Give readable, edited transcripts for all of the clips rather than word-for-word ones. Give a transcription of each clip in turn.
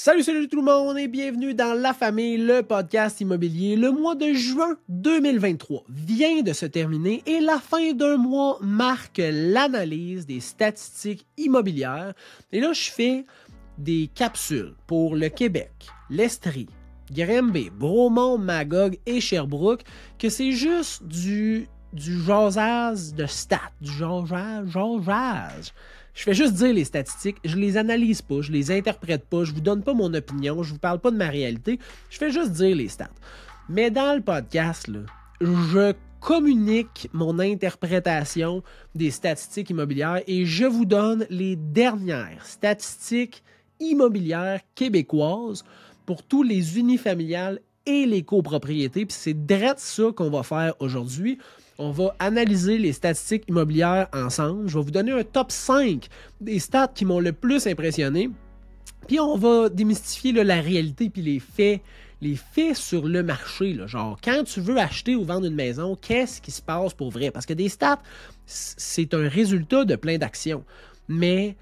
Salut tout le monde et bienvenue dans La Famille, le podcast immobilier. Le mois de juin 2023 vient de se terminer et la fin d'un mois marque l'analyse des statistiques immobilières. Et là, je fais des capsules pour le Québec, l'Estrie, Granby, Bromont, Magog et Sherbrooke, que c'est juste du jasage de stats, du jasage. Je fais juste dire les statistiques, je les analyse pas, je les interprète pas, je vous donne pas mon opinion, je vous parle pas de ma réalité, je fais juste dire les stats. Mais dans le podcast, là, je communique mon interprétation des statistiques immobilières et je vous donne les dernières statistiques immobilières québécoises pour tous les unifamiliales et les copropriétés. Puis c'est direct ça qu'on va faire aujourd'hui. On va analyser les statistiques immobilières ensemble. Je vais vous donner un top 5 des stats qui m'ont le plus impressionné. Puis on va démystifier là, la réalité puis les faits sur le marché. Là. Genre, quand tu veux acheter ou vendre une maison, qu'est-ce qui se passe pour vrai? Parce que des stats, c'est un résultat de plein d'actions. Mais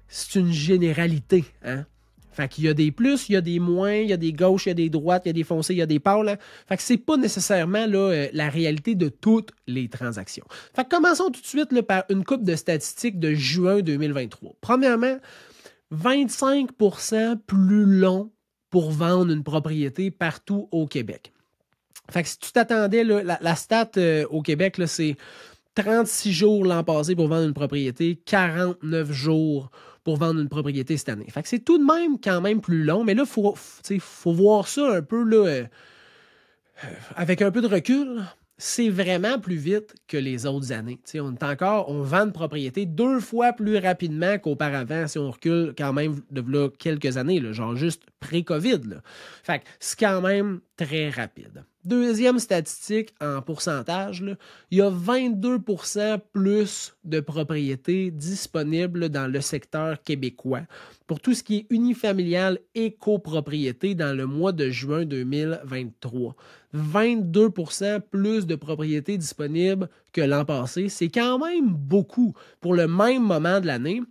c'est une généralité, hein? Fait qu'il y a des plus, il y a des moins, il y a des gauches, il y a des droites, il y a des foncés, il y a des pâles. Hein? Fait que c'est pas nécessairement là, la réalité de toutes les transactions. Fait que commençons tout de suite là, par une coupe de statistiques de juin 2023. Premièrement, 25% plus long pour vendre une propriété partout au Québec. Fait que si tu t'attendais, là, la stat au Québec, là, c'est 36 jours l'an passé pour vendre une propriété, 49 jours pour vendre une propriété cette année. Fait que c'est tout de même quand même plus long, mais là, il faut voir ça un peu là, avec un peu de recul. C'est vraiment plus vite que les autres années. On vend une propriété 2 fois plus rapidement qu'auparavant si on recule quand même de là, quelques années, là, genre juste pré-COVID. Là. Fait que c'est quand même très rapide. Deuxième statistique en pourcentage, là, il y a 22% plus de propriétés disponibles dans le secteur québécois pour tout ce qui est unifamilial et copropriété dans le mois de juin 2023. 22% plus de propriétés disponibles que l'an passé. C'est quand même beaucoup pour le même moment de l'année.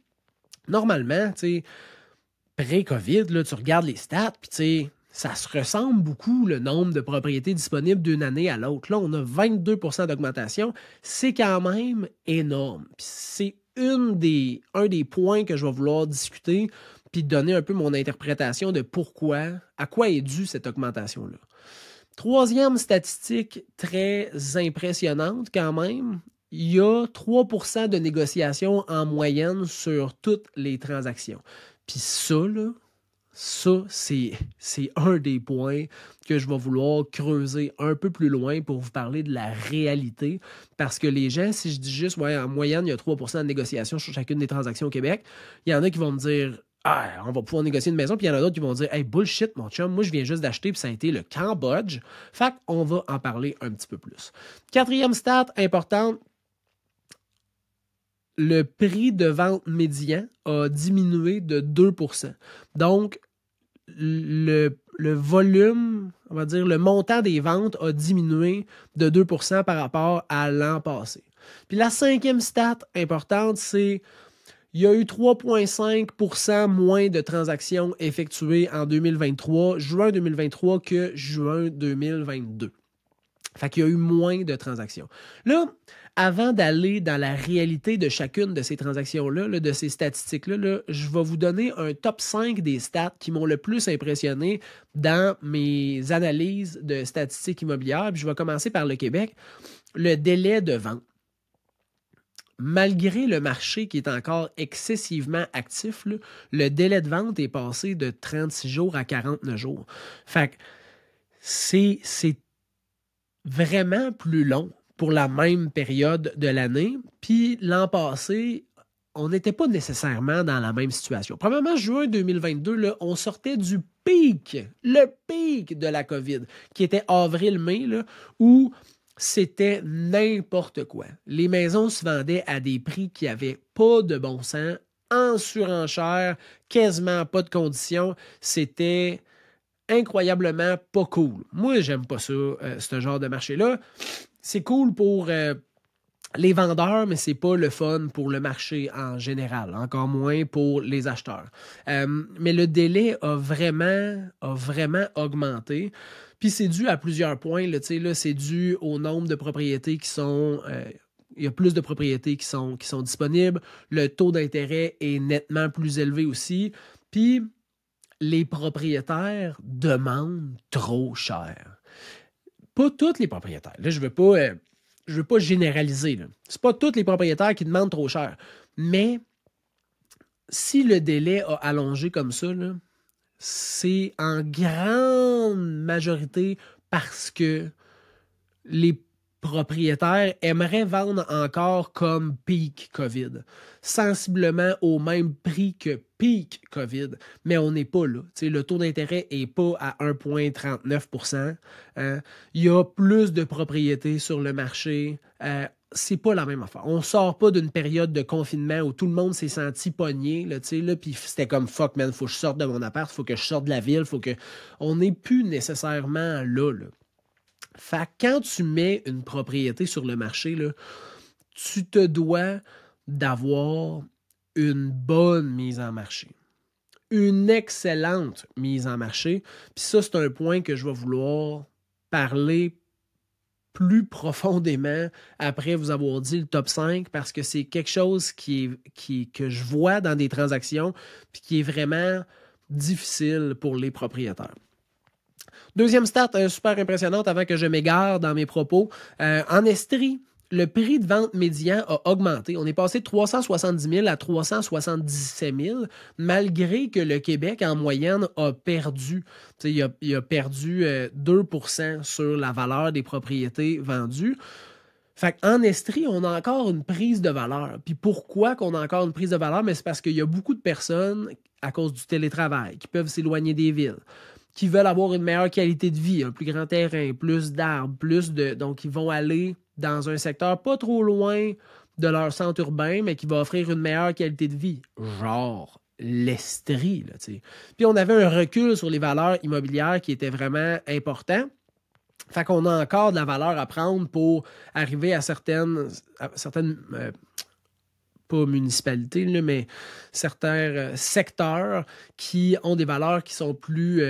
Normalement, pré-COVID, là, tu regardes les stats, puis ça se ressemble beaucoup, le nombre de propriétés disponibles d'une année à l'autre. Là, on a 22% d'augmentation. C'est quand même énorme. Puis c'est un des points que je vais vouloir discuter puis donner un peu mon interprétation de pourquoi, à quoi est due cette augmentation-là. Troisième statistique très impressionnante quand même, il y a 3% de négociations en moyenne sur toutes les transactions. Puis ça, c'est un des points que je vais vouloir creuser un peu plus loin pour vous parler de la réalité. Parce que les gens, si je dis juste, ouais, en moyenne, il y a 3% de négociations sur chacune des transactions au Québec, il y en a qui vont me dire, on va pouvoir négocier une maison, puis il y en a d'autres qui vont dire, hey, bullshit, mon chum, moi, je viens juste d'acheter, puis ça a été le Cambodge. Fait qu'on va en parler un petit peu plus. Quatrième stat importante, le prix de vente médian a diminué de 2%. Donc, le volume, on va dire, le montant des ventes a diminué de 2% par rapport à l'an passé. Puis la cinquième stat importante, c'est il y a eu 3,5% moins de transactions effectuées en 2023, juin 2023 que juin 2022. Fait qu'il y a eu moins de transactions. Là, avant d'aller dans la réalité de chacune de ces transactions-là, là, de ces statistiques-là, là, je vais vous donner un top 5 des stats qui m'ont le plus impressionné dans mes analyses de statistiques immobilières. Puis je vais commencer par le Québec. Le délai de vente. Malgré le marché qui est encore excessivement actif, là, le délai de vente est passé de 36 jours à 49 jours. Fait que c'est vraiment plus long pour la même période de l'année. Puis l'an passé, on n'était pas nécessairement dans la même situation. Premièrement, juin 2022, là, on sortait du le pic de la COVID, qui était avril-mai, où c'était n'importe quoi. Les maisons se vendaient à des prix qui n'avaient pas de bon sens, en surenchère, quasiment pas de conditions. C'était incroyablement pas cool. Moi, j'aime pas ça, ce genre de marché-là. C'est cool pour les vendeurs, mais c'est pas le fun pour le marché en général, encore moins pour les acheteurs. Mais le délai a vraiment augmenté. Puis c'est dû à plusieurs points. Là, c'est dû au nombre de propriétés qui sont... il y a plus de propriétés qui sont disponibles. Le taux d'intérêt est nettement plus élevé aussi. Puis les propriétaires demandent trop cher. Pas tous les propriétaires. Là, je veux pas généraliser. C'est pas tous les propriétaires qui demandent trop cher. Mais si le délai a allongé comme ça, là, c'est en grande majorité parce que les propriétaires aimeraient vendre encore comme peak COVID, sensiblement au même prix que peak COVID, mais on n'est pas là. T'sais, le taux d'intérêt n'est pas à 1,39 %. Il y a plus de propriétés sur le marché. C'est pas la même affaire. On sort pas d'une période de confinement où tout le monde s'est senti pogné, là, puis c'était comme fuck, man, faut que je sorte de mon appart, faut que je sorte de la ville, faut que. On n'est plus nécessairement là. Fait que quand tu mets une propriété sur le marché, là, tu te dois d'avoir une bonne mise en marché. Une excellente mise en marché. Puis ça, c'est un point que je vais vouloir parler plus profondément après vous avoir dit le top 5 parce que c'est quelque chose que je vois dans des transactions puis qui est vraiment difficile pour les propriétaires. Deuxième stat super impressionnante avant que je m'égare dans mes propos. En Estrie, le prix de vente médian a augmenté. On est passé de 370 000 à 377 000, malgré que le Québec, en moyenne, a perdu. Il a perdu 2 % sur la valeur des propriétés vendues. Fait qu'en Estrie, on a encore une prise de valeur. Puis pourquoi qu'on a encore une prise de valeur? Mais c'est parce qu'il y a beaucoup de personnes, à cause du télétravail, qui peuvent s'éloigner des villes, qui veulent avoir une meilleure qualité de vie, un plus grand terrain, plus d'arbres, donc ils vont aller dans un secteur pas trop loin de leur centre urbain, mais qui va offrir une meilleure qualité de vie. Genre l'Estrie, là, tu sais. Puis on avait un recul sur les valeurs immobilières qui était vraiment important. Fait qu'on a encore de la valeur à prendre pour arriver à certaines pas municipalités, là, mais certains secteurs qui ont des valeurs qui sont plus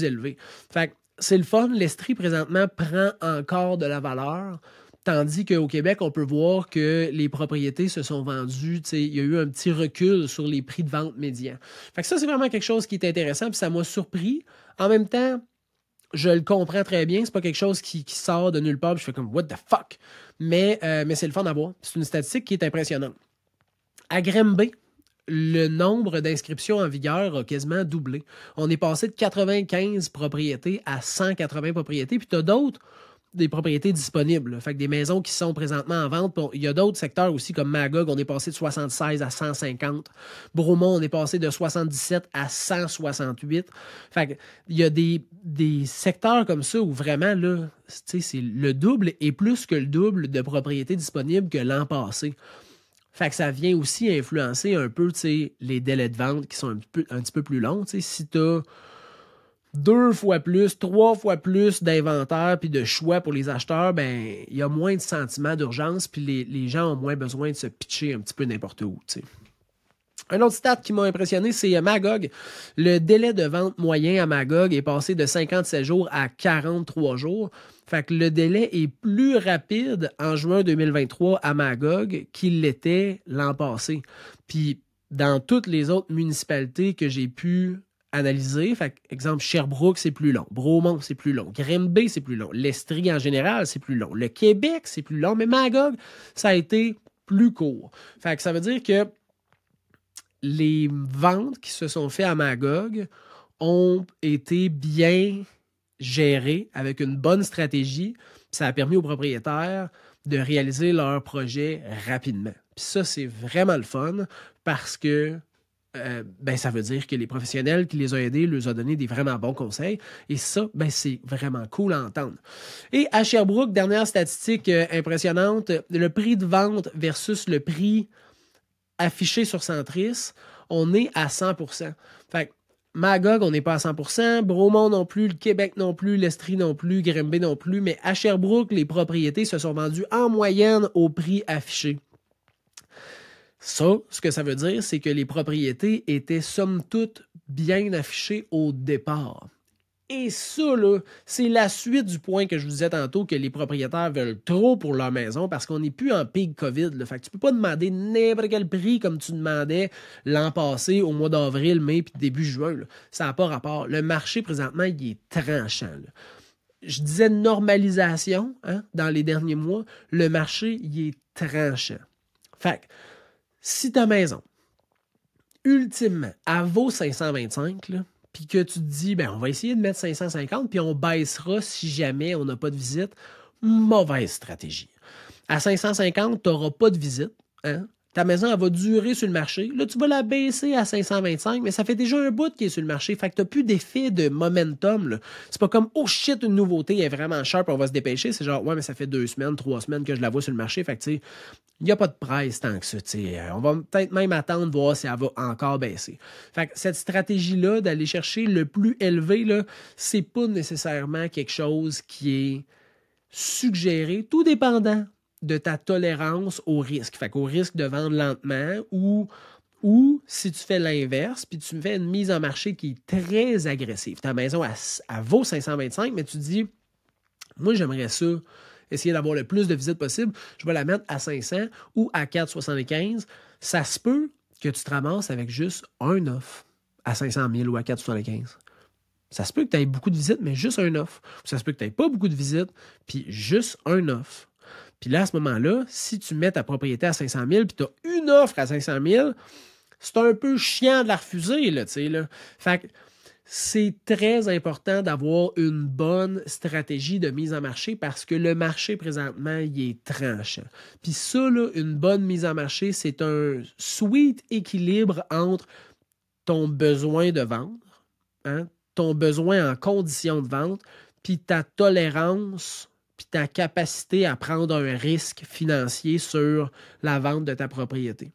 élevées. Fait que c'est le fun. L'Estrie, présentement, prend encore de la valeur, tandis qu'au Québec, on peut voir que les propriétés se sont vendues. Il y a eu un petit recul sur les prix de vente médians. Fait que ça, c'est vraiment quelque chose qui est intéressant, puis ça m'a surpris. En même temps, je le comprends très bien. C'est pas quelque chose qui sort de nulle part, puis je fais comme « what the fuck ». Mais c'est le fun à voir. C'est une statistique qui est impressionnante. À Granby, le nombre d'inscriptions en vigueur a quasiment doublé. On est passé de 95 propriétés à 180 propriétés, puis tu as des propriétés disponibles. Fait que des maisons qui sont présentement en vente. Il y a d'autres secteurs aussi, comme Magog, on est passé de 76 à 150. Bromont, on est passé de 77 à 168. Fait que il y a des secteurs comme ça où vraiment, là, c'est le double et plus que le double de propriétés disponibles que l'an passé. Fait que ça vient aussi influencer un peu les délais de vente qui sont un petit peu plus longs. Si tu as 2 fois plus, 3 fois plus d'inventaire puis de choix pour les acheteurs, ben il y a moins de sentiment d'urgence puis les gens ont moins besoin de se pitcher un petit peu n'importe où. T'sais. Un autre stat qui m'a impressionné, c'est Magog. Le délai de vente moyen à Magog est passé de 57 jours à 43 jours. Fait que le délai est plus rapide en juin 2023 à Magog qu'il l'était l'an passé. Puis dans toutes les autres municipalités que j'ai pu analyser, fait que, exemple, Sherbrooke, c'est plus long. Bromont, c'est plus long. Granby, c'est plus long. L'Estrie, en général, c'est plus long. Le Québec, c'est plus long. Mais Magog, ça a été plus court. Fait que ça veut dire que les ventes qui se sont faites à Magog ont été bien gérées avec une bonne stratégie. Ça a permis aux propriétaires de réaliser leur projet rapidement. Puis ça, c'est vraiment le fun parce que ça veut dire que les professionnels qui les ont aidés leur ont donné des vraiment bons conseils. Et ça, c'est vraiment cool à entendre. Et à Sherbrooke, dernière statistique impressionnante, le prix de vente versus le prix affiché sur Centris, on est à 100%. Fait que Magog, on n'est pas à 100%, Bromont non plus, le Québec non plus, l'Estrie non plus, Grimby non plus, mais à Sherbrooke, les propriétés se sont vendues en moyenne au prix affiché. Ça, ce que ça veut dire, c'est que les propriétés étaient somme toute bien affichées au départ. Et ça, là, c'est la suite du point que je vous disais tantôt que les propriétaires veulent trop pour leur maison parce qu'on n'est plus en pic COVID. Là. Fait que tu peux pas demander n'importe quel prix comme tu demandais l'an passé au mois d'avril, mai puis début juin. Là. Ça n'a pas rapport. Le marché, présentement, il est tranchant. Là. Je disais normalisation dans les derniers mois. Le marché, il est tranchant. Fait que si ta maison, ultimement, elle vaut 525, là, puis que tu te dis, ben, on va essayer de mettre 550, puis on baissera si jamais on n'a pas de visite, mauvaise stratégie. À 550, tu n'auras pas de visite. Hein? Ta maison, elle va durer sur le marché. Là, tu vas la baisser à 525, mais ça fait déjà un bout qui est sur le marché. Fait que tu n'as plus d'effet de momentum. Là. C'est pas comme, oh shit, une nouveauté est vraiment chère, puis on va se dépêcher. C'est genre, ouais, mais ça fait 2 semaines, 3 semaines que je la vois sur le marché. Fait que, tu sais, il n'y a pas de presse tant que ça. On va peut-être même attendre voir si elle va encore baisser. Fait que cette stratégie-là d'aller chercher le plus élevé, là, c'est pas nécessairement quelque chose qui est suggéré, tout dépendant de ta tolérance au risque. Fait qu'au risque de vendre lentement ou si tu fais l'inverse, puis tu me fais une mise en marché qui est très agressive. Ta maison, elle vaut 525, mais tu dis, moi, j'aimerais ça essayer d'avoir le plus de visites possible, je vais la mettre à 500 ou à 475. Ça se peut que tu te ramasses avec juste un offre à 500 000 ou à 475. Ça se peut que tu aies beaucoup de visites, mais juste un offre. Ça se peut que tu n'aies pas beaucoup de visites, puis juste un offre. Puis là, à ce moment-là, si tu mets ta propriété à 500 000 puis tu as une offre à 500 000, c'est un peu chiant de la refuser, là, tu sais, là. Fait que c'est très important d'avoir une bonne stratégie de mise en marché parce que le marché, présentement, il est tranchant. Puis ça, là, une bonne mise en marché, c'est un sweet équilibre entre ton besoin de vendre, ton besoin en conditions de vente, puis ta tolérance, puis ta capacité à prendre un risque financier sur la vente de ta propriété.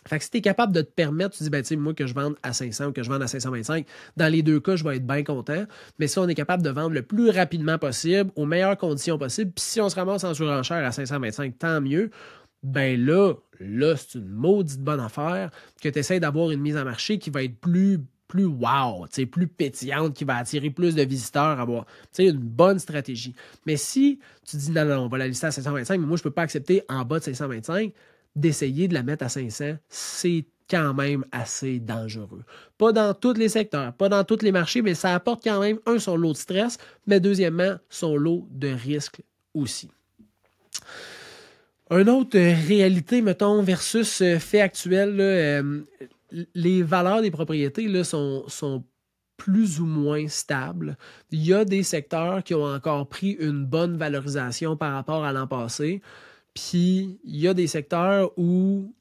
Fait que si tu es capable de te permettre, tu dis, ben, tu sais, moi, que je vende à 500 ou que je vende à 525, dans les deux cas, je vais être bien content. Mais si on est capable de vendre le plus rapidement possible, aux meilleures conditions possibles, puis si on se ramasse en surenchère à 525, tant mieux. Ben là, c'est une maudite bonne affaire que tu essaies d'avoir une mise en marché qui va être plus wow, plus pétillante, qui va attirer plus de visiteurs, avoir une bonne stratégie. Mais si tu dis, non, on va la lister à 525, mais moi, je ne peux pas accepter en bas de 525, d'essayer de la mettre à 500, c'est quand même assez dangereux. Pas dans tous les secteurs, pas dans tous les marchés, mais ça apporte quand même, son lot de stress, mais deuxièmement, son lot de risques aussi. Une autre réalité, mettons, versus fait actuel, là, les valeurs des propriétés là, sont plus ou moins stables. Il y a des secteurs qui ont encore pris une bonne valorisation par rapport à l'an passé. Puis, il y a des secteurs où,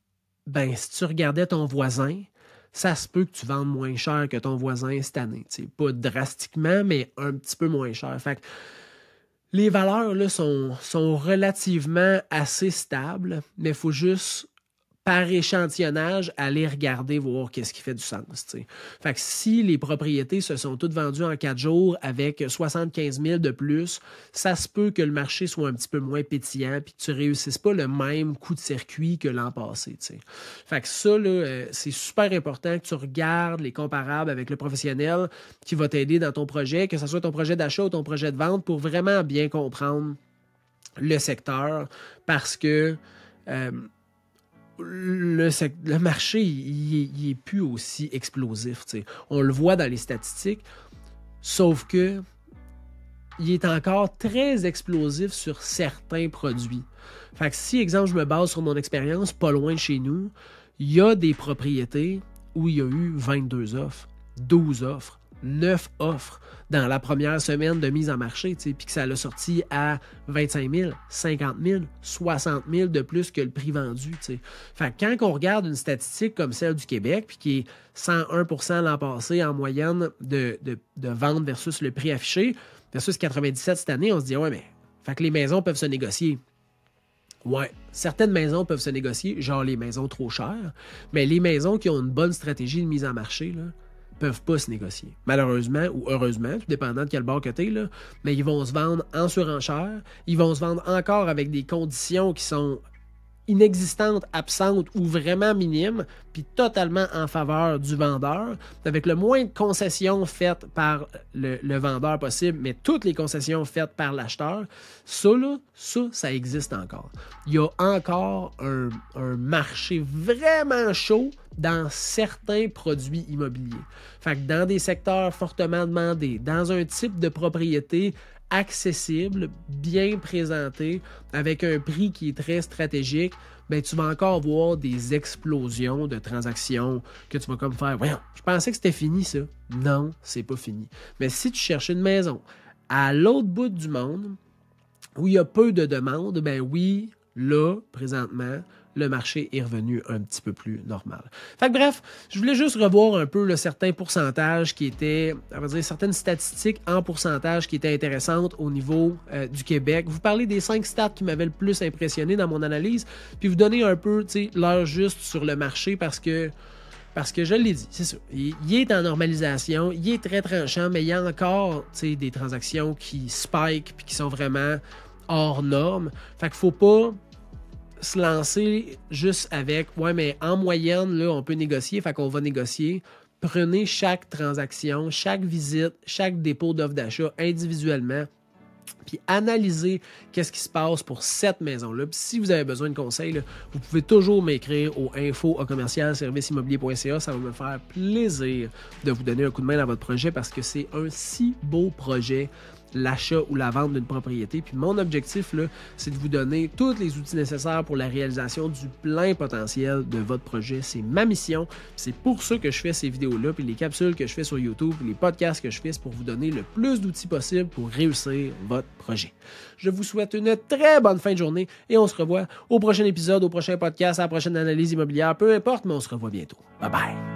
ben, si tu regardais ton voisin, ça se peut que tu vendes moins cher que ton voisin cette année. T'sais, pas drastiquement, mais un petit peu moins cher. Fait que les valeurs là, sont relativement assez stables, mais il faut juste, par échantillonnage, aller regarder, voir qu'est-ce qui fait du sens. T'sais. Fait que si les propriétés se sont toutes vendues en 4 jours avec 75 000 de plus, ça se peut que le marché soit un petit peu moins pétillant puis que tu ne réussisses pas le même coup de circuit que l'an passé. T'sais. Fait que ça, là, c'est super important que tu regardes les comparables avec le professionnel qui va t'aider dans ton projet, que ce soit ton projet d'achat ou ton projet de vente, pour vraiment bien comprendre le secteur parce que le marché, il est plus aussi explosif. T'sais. On le voit dans les statistiques, sauf que il est encore très explosif sur certains produits. Fait que si, exemple, je me base sur mon expérience, pas loin de chez nous, il y a des propriétés où il y a eu 22 offres, 12 offres, 9 offres dans la première semaine de mise en marché, puis que ça l'a sorti à 25 000, 50 000, 60 000 de plus que le prix vendu. T'sais. Fait que quand on regarde une statistique comme celle du Québec, puis qui est 101% l'an passé en moyenne de vente versus le prix affiché, versus 97 cette année, on se dit, ouais, mais fait que les maisons peuvent se négocier. Ouais, certaines maisons peuvent se négocier, genre les maisons trop chères, mais les maisons qui ont une bonne stratégie de mise en marché, là, peuvent pas se négocier. Malheureusement ou heureusement, tout dépendant de quel bord que t'es, là, mais ils vont se vendre en surenchère, ils vont se vendre encore avec des conditions qui sont inexistantes, absentes ou vraiment minimes, puis totalement en faveur du vendeur, avec le moins de concessions faites par le vendeur possible, mais toutes les concessions faites par l'acheteur, ça existe encore. Il y a encore un marché vraiment chaud dans certains produits immobiliers. Fait que dans des secteurs fortement demandés, dans un type de propriété accessible, bien présenté, avec un prix qui est très stratégique, ben, tu vas encore voir des explosions de transactions que tu vas comme faire. Voyons, je pensais que c'était fini ça. Non, c'est pas fini. Mais si tu cherches une maison à l'autre bout du monde où il y a peu de demandes, ben oui, là, présentement, le marché est revenu un petit peu plus normal. Fait que bref, je voulais juste revoir un peu certains pourcentages qui étaient, on va dire, certaines statistiques en pourcentage qui étaient intéressantes au niveau du Québec. Vous parlez des 5 stats qui m'avaient le plus impressionné dans mon analyse, puis vous donner un peu, tu sais, l'heure juste sur le marché parce que je l'ai dit, c'est ça. Il est en normalisation, il est très tranchant, mais il y a encore, tu sais, des transactions qui spike puis qui sont vraiment hors normes. Fait qu'il faut pas se lancer juste avec « ouais, mais en moyenne, là, on peut négocier, fait qu'on va négocier ». Prenez chaque transaction, chaque visite, chaque dépôt d'offre d'achat individuellement, puis analysez qu'est-ce qui se passe pour cette maison-là. Puis si vous avez besoin de conseils, là, vous pouvez toujours m'écrire au info@serviceimmobilier.ca. Ça va me faire plaisir de vous donner un coup de main dans votre projet parce que c'est un si beau projet, l'achat ou la vente d'une propriété. Puis mon objectif, là, c'est de vous donner tous les outils nécessaires pour la réalisation du plein potentiel de votre projet. C'est ma mission. C'est pour ça que je fais ces vidéos-là, puis les capsules que je fais sur YouTube, puis les podcasts que je fais, c'est pour vous donner le plus d'outils possible pour réussir votre projet. Je vous souhaite une très bonne fin de journée et on se revoit au prochain épisode, au prochain podcast, à la prochaine analyse immobilière, peu importe, mais on se revoit bientôt. Bye bye!